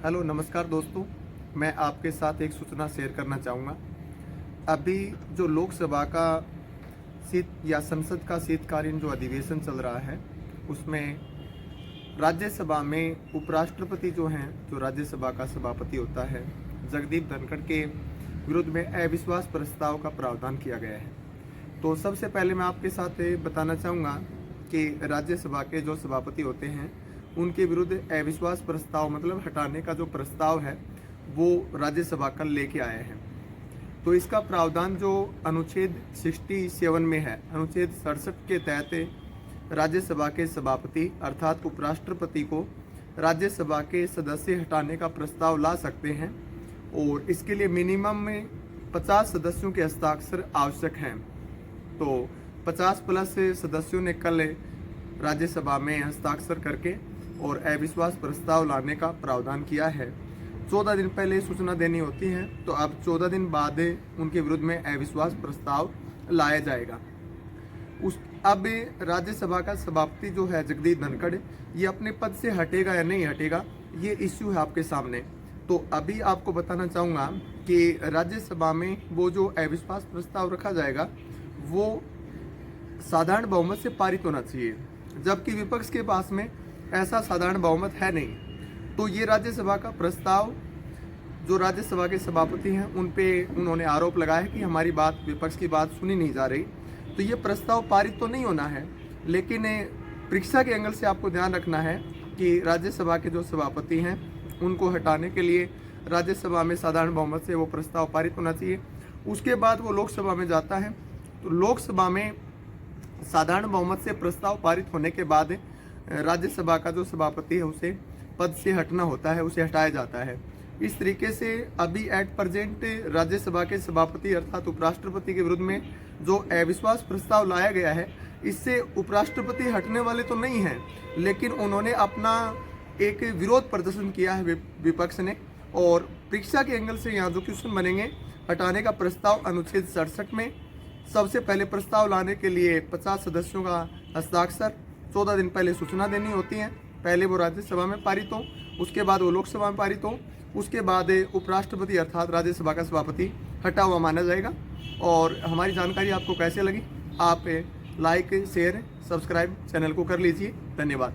Hello नमस्कार दोस्तों, मैं आपके साथ एक सूचना शेयर करना चाहूँगा। अभी जो लोकसभा का शीत या संसद का शीतकालीन जो अधिवेशन चल रहा है, उसमें राज्यसभा में उपराष्ट्रपति जो हैं, जो राज्यसभा का सभापति होता है, जगदीप धनखड़ के विरुद्ध में अविश्वास प्रस्ताव का प्रावधान किया गया है। तो सबसे पहले मैं आपके साथ ये बताना चाहूँगा कि राज्यसभा के जो सभापति होते हैं, उनके विरुद्ध अविश्वास प्रस्ताव मतलब हटाने का जो प्रस्ताव है वो राज्यसभा कल लेके आए हैं। तो इसका प्रावधान जो अनुच्छेद 67 में है, अनुच्छेद 67 के तहत राज्यसभा के सभापति अर्थात उपराष्ट्रपति को राज्यसभा के सदस्य हटाने का प्रस्ताव ला सकते हैं और इसके लिए मिनिमम में 50 सदस्यों के हस्ताक्षर आवश्यक हैं। तो 50 प्लस सदस्यों ने कल राज्यसभा में हस्ताक्षर करके और अविश्वास प्रस्ताव लाने का प्रावधान किया है। 14 दिन पहले सूचना देनी होती है, तो अब 14 दिन बाद उनके विरुद्ध में अविश्वास प्रस्ताव लाया जाएगा। अब राज्यसभा का सभापति जो है जगदीप धनखड़, ये अपने पद से हटेगा या नहीं हटेगा, ये इश्यू है आपके सामने। तो अभी आपको बताना चाहूँगा कि राज्यसभा में वो जो अविश्वास प्रस्ताव रखा जाएगा वो साधारण बहुमत से पारित होना चाहिए, जबकि विपक्ष के पास में ऐसा साधारण बहुमत है नहीं। तो ये राज्यसभा का प्रस्ताव जो राज्यसभा के सभापति हैं उन पे उन्होंने आरोप लगाया है कि हमारी बात, विपक्ष की बात सुनी नहीं जा रही। तो ये प्रस्ताव पारित तो नहीं होना है, लेकिन परीक्षा के एंगल से आपको ध्यान रखना है कि राज्यसभा के जो सभापति हैं उनको हटाने के लिए राज्यसभा में साधारण बहुमत से वो प्रस्ताव पारित होना चाहिए। उसके बाद वो लोकसभा में जाता है, तो लोकसभा में साधारण बहुमत से प्रस्ताव पारित होने के बाद राज्यसभा का जो सभापति है उसे पद से हटना होता है, उसे हटाया जाता है। इस तरीके से अभी एट प्रेजेंट राज्यसभा के सभापति अर्थात उपराष्ट्रपति के विरुद्ध में जो अविश्वास प्रस्ताव लाया गया है, इससे उपराष्ट्रपति हटने वाले तो नहीं हैं, लेकिन उन्होंने अपना एक विरोध प्रदर्शन किया है विपक्ष ने। और परीक्षा के एंगल से यहाँ जो क्वेश्चन बनेंगे, हटाने का प्रस्ताव अनुच्छेद 67 में सबसे पहले प्रस्ताव लाने के लिए 50 सदस्यों का हस्ताक्षर 14 दिन पहले सूचना देनी होती है। पहले वो राज्यसभा में पारित हो, उसके बाद वो लोकसभा में पारित हो, उसके बाद उपराष्ट्रपति अर्थात राज्यसभा का सभापति हटा हुआ माना जाएगा। और हमारी जानकारी आपको कैसे लगी, आप लाइक शेयर सब्सक्राइब चैनल को कर लीजिए। धन्यवाद।